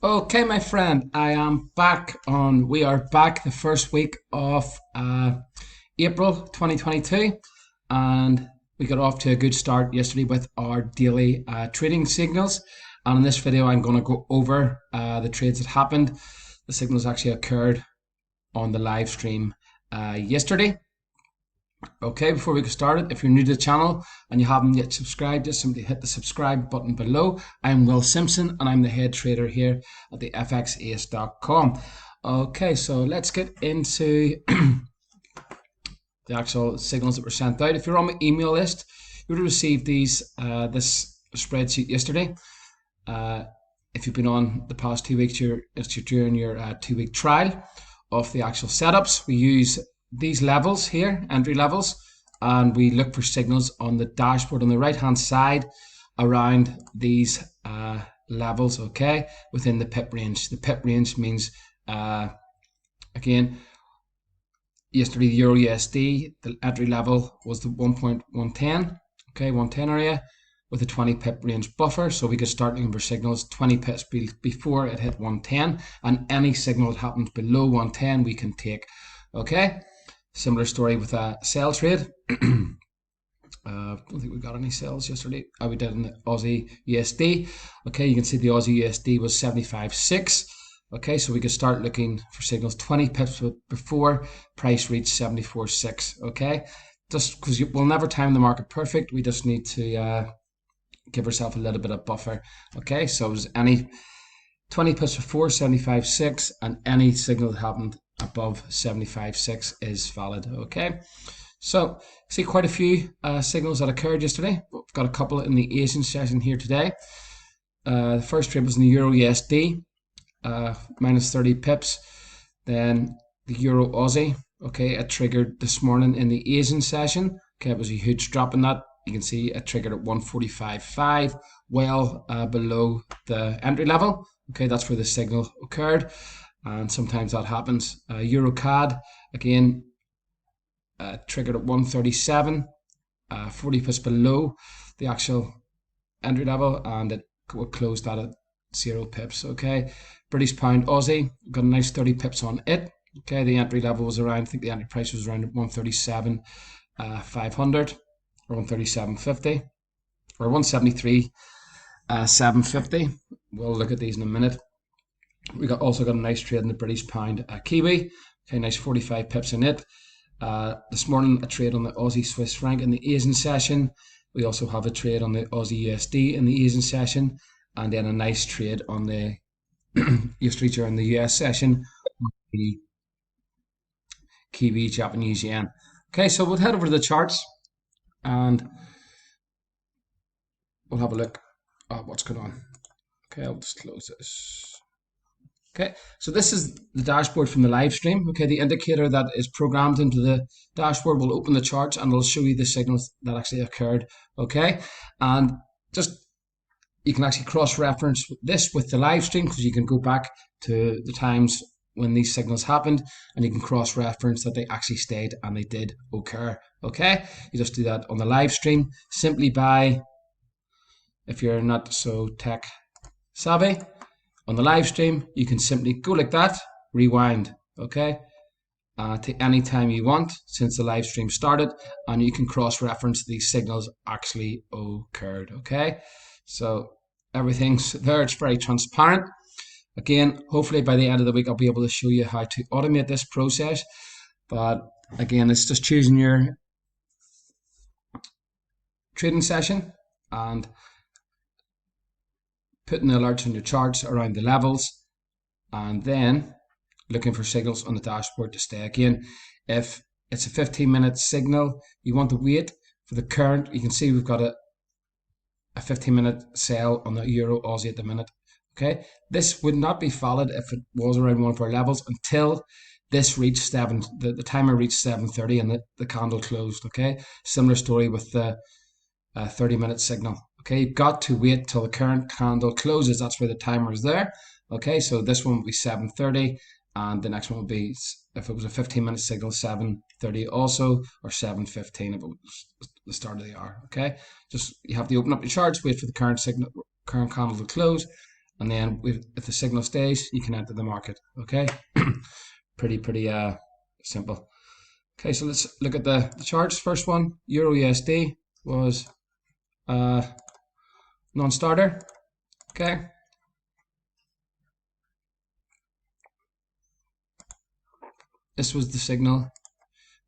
Okay, my friend, we are back the first week of April 2022, and we got off to a good start yesterday with our daily trading signals. And in this video, I'm going to go over the trades that happened. The signals actually occurred on the live stream yesterday. Okay, before we get started, if you're new to the channel and you haven't yet subscribed, just simply hit the subscribe button below. I'm Will Simpson and I'm the head trader here at the XAUUSD.com. Okay, so let's get into the actual signals that were sent out. If you're on my email list, you would have received this spreadsheet yesterday. If you've been on the past 2 weeks, you're doing your 2-week trial of the actual setups. We use these levels here, entry levels, and we look for signals on the dashboard on the right hand side around these levels, okay, within the pip range. The pip range means again, yesterday the Euro USD, the entry level was the 1.110, okay, 110 area with a 20 pip range buffer, so we could start looking for signals 20 pips before it hit 110, and any signal that happens below 110 we can take. Okay, similar story with a sell trade. Don't think we got any sales yesterday. We did in the Aussie USD. Okay, you can see the Aussie USD was 75.6. Okay, so we could start looking for signals 20 pips before price reached 74.6. Okay, just because we'll never time the market perfect, we just need to give ourselves a little bit of buffer. Okay, so it was any 20 pips before 75.6, and any signal that happened above 75.6 is valid. Okay, so see quite a few signals that occurred yesterday. We've got a couple in the Asian session here today. The first trade was in the Euro USD, minus 30 pips. Then the Euro Aussie, okay, it triggered this morning in the Asian session. Okay, it was a huge drop in that. You can see it triggered at 145.5, well below the entry level. Okay, that's where the signal occurred, and sometimes that happens. Euro CAD, again, triggered at 137, 40 pips below the actual entry level, and it closed that at 0 pips. Okay, British Pound Aussie, got a nice 30 pips on it. Okay, the entry level was around, I think the entry price was around 137, 500, or 137.50, or 173, 750. We'll look at these in a minute. We also got a nice trade in the British Pound Kiwi. Okay, nice 45 pips in it. This morning a trade on the Aussie Swiss franc in the Asian session. We also have a trade on the Aussie USD in the Asian session, and then a nice trade on the yesterday during the US session, the Kiwi Japanese yen. Okay, so we'll head over to the charts and we'll have a look at what's going on. Okay, I'll just close this. Okay, so this is the dashboard from the live stream. Okay, the indicator that is programmed into the dashboard will open the charts and it'll show you the signals that actually occurred. Okay, and just you can actually cross-reference this with the live stream, because you can go back to the times when these signals happened and you can cross-reference that they actually stayed and they did occur. Okay, you just do that on the live stream simply by, if you're not so tech savvy, on the live stream you can simply go like that, rewind, okay, to any time you want since the live stream started, and you can cross-reference these signals actually occurred. Okay, so everything's there, it's very transparent. Again, hopefully by the end of the week I'll be able to show you how to automate this process, but again, it's just choosing your trading session and putting the alerts on your charts around the levels, and then looking for signals on the dashboard to stay. Again, if it's a 15-minute signal, you want to wait for the current. You can see we've got a 15-minute sell on the Euro Aussie at the minute. Okay, this would not be valid if it was around one of our levels until this reached the timer reached 7:30 and the candle closed. Okay, similar story with the 30-minute signal. Okay, you've got to wait till the current candle closes. That's where the timer is there. Okay, so this one will be 7:30, and the next one will be, if it was a 15-minute signal, 7:30 also, or 7:15 if it was the start of the hour. Okay, just you have to open up your charts, wait for the current candle to close, and then if the signal stays, you can enter the market. Okay, pretty simple. Okay, so let's look at the charts. First one, Euro USD was non-starter. Okay, this was the signal.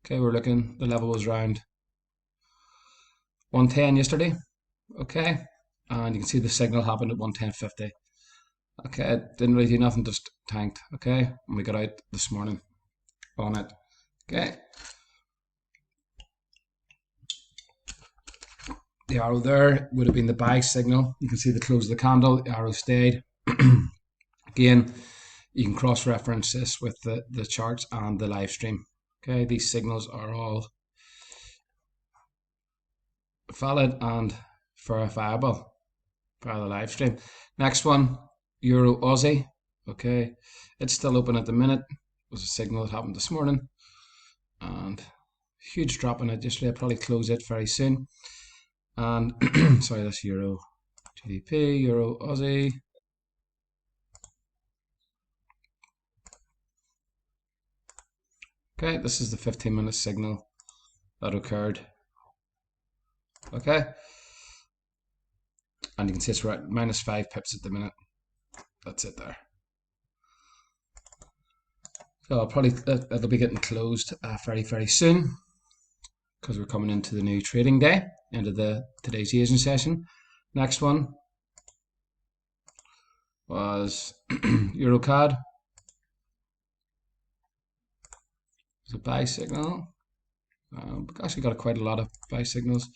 Okay, we're looking, the level was around 110 yesterday. Okay, and you can see the signal happened at 110.50. Okay, it didn't really do nothing, just tanked. Okay, and we got out this morning on it. Okay, the arrow there would have been the buy signal. You can see the close of the candle, the arrow stayed. Again, you can cross-reference this with the charts and the live stream. Okay, these signals are all valid and verifiable for the live stream. Next one, Euro Aussie. Okay, it's still open at the minute. It was a signal that happened this morning, and huge drop in it yesterday. I'll probably close it very soon. And sorry, that's Euro GDP, Euro Aussie. Okay, this is the 15-minute signal that occurred. Okay, and you can see it's right -5 pips at the minute. That's it there. So I'll probably it'll be getting closed very soon, because we're coming into the new trading day, end of today's Asian session. Next one was EuroCAD. It's a buy signal. We actually got quite a lot of buy signals,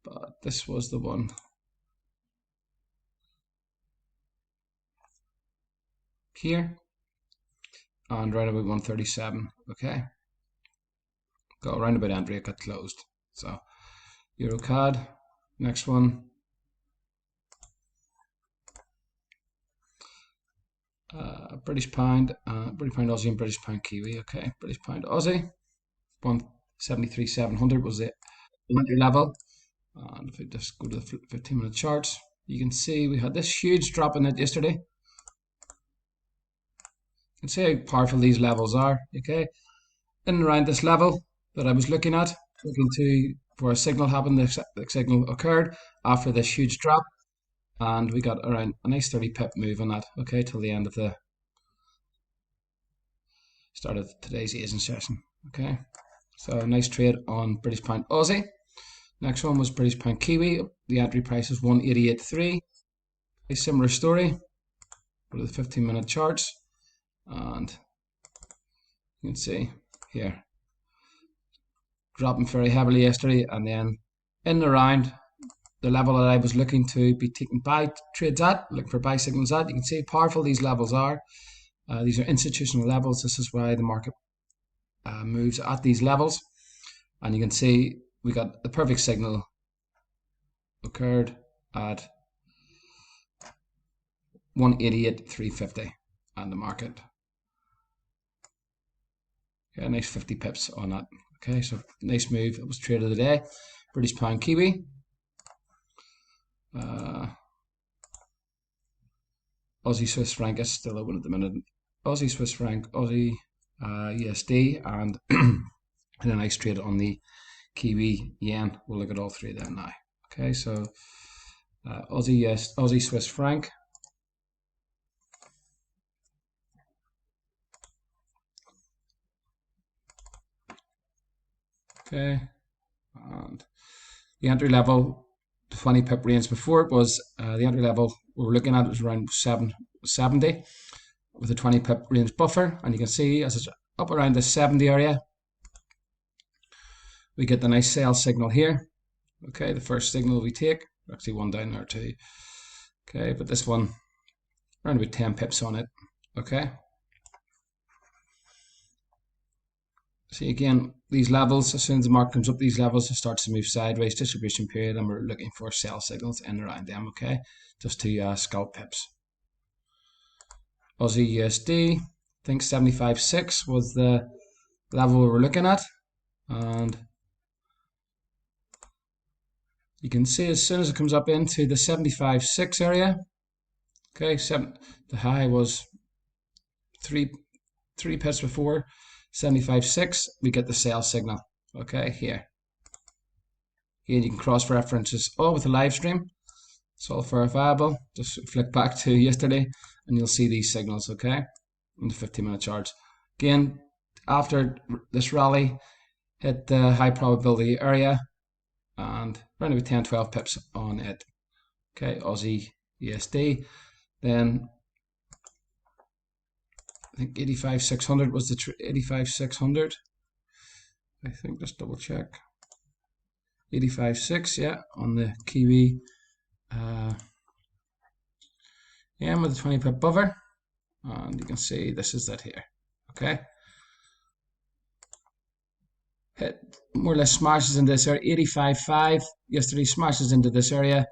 but this was the one here, and right about 137. Okay, got around about entry, it got closed. So EuroCAD. Next one, British pound, British pound Aussie, and British pound Kiwi. Okay, British pound Aussie, 173,700 was the entry level. And if we just go to the 15-minute charts, you can see we had this huge drop in it yesterday. You can see how powerful these levels are. Okay, in and around this level that I was looking at, where a signal happened, the signal occurred after this huge drop, and we got around a nice 30 pip move on that. Okay, till the end of the start of today's Asian session. Okay, so a nice trade on British pound Aussie. Next one was British pound Kiwi. The entry price is 188.3. A similar story. Go to the 15-minute charts, and you can see here dropping very heavily yesterday, and then in and around the level that I was looking to be taking buy trades at, looking for buy signals at. You can see how powerful these levels are. These are institutional levels. This is why the market moves at these levels, and you can see we got the perfect signal occurred at 188.350 on the market. Okay, a nice 50 pips on that. Okay, so nice move. It was trade of the day. British pound Kiwi. Aussie Swiss franc is still open at the minute. Aussie Swiss franc, Aussie USD, and a nice trade on the Kiwi yen. We'll look at all three of them now. Okay, so Aussie Swiss franc. Okay, and the entry level, 20 pip range before it was the entry level we were looking at was around 770 with a 20 pip range buffer, and you can see as it's up around the 70 area, we get the nice sell signal here. Okay, the first signal we take, actually one down there too. Okay, but this one around about 10 pips on it. Okay. See again, these levels, as soon as the market comes up these levels, it starts to move sideways, distribution period, and we're looking for sell signals in and around them, okay? Just to scalp pips. Aussie USD, I think 75.6 was the level we were looking at, and you can see as soon as it comes up into the 75.6 area, Okay, the high was three pips before 75.6. We get the sell signal. Okay, here. Again, you can cross-reference this all with the live stream. It's all verifiable. Just flick back to yesterday and you'll see these signals, okay, in the 15-minute charts. Again, after this rally, hit the high probability area and around about 10-12 pips on it. Okay, Aussie USD. Then I think 85,600 was the 85,600. I think, just double check. 85.6, yeah, on the Kiwi. Yeah, with the 20 pip buffer, and you can see this is that here. Okay, hit more or less smashes into this area. 85.5 yesterday, smashes into this area,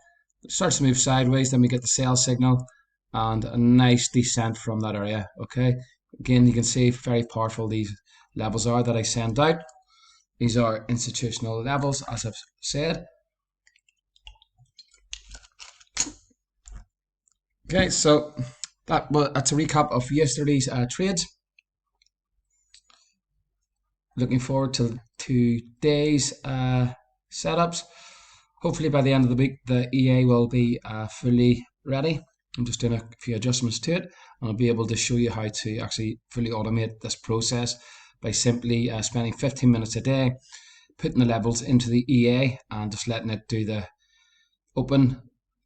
starts to move sideways, then we get the sell signal and a nice descent from that area. Okay, again, you can see very powerful these levels are that I send out. These are institutional levels, as I've said. Okay, so that's a recap of yesterday's trades. Looking forward to today's setups. Hopefully by the end of the week, the EA will be fully ready. I'm just doing a few adjustments to it, and I'll be able to show you how to actually fully automate this process by simply spending 15 minutes a day, putting the levels into the EA and just letting it do the opening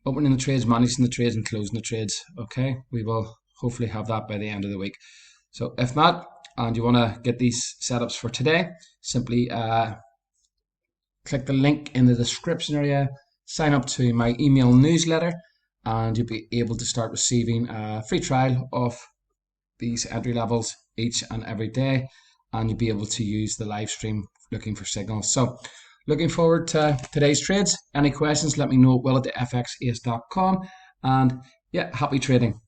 the trades, managing the trades, and closing the trades. Okay, we will hopefully have that by the end of the week. So if not, and you want to get these setups for today, simply click the link in the description area, sign up to my email newsletter, and you'll be able to start receiving a free trial of these entry levels each and every day, and you'll be able to use the live stream looking for signals. So looking forward to today's trades. Any questions, let me know at will@fxace.com, and yeah, happy trading.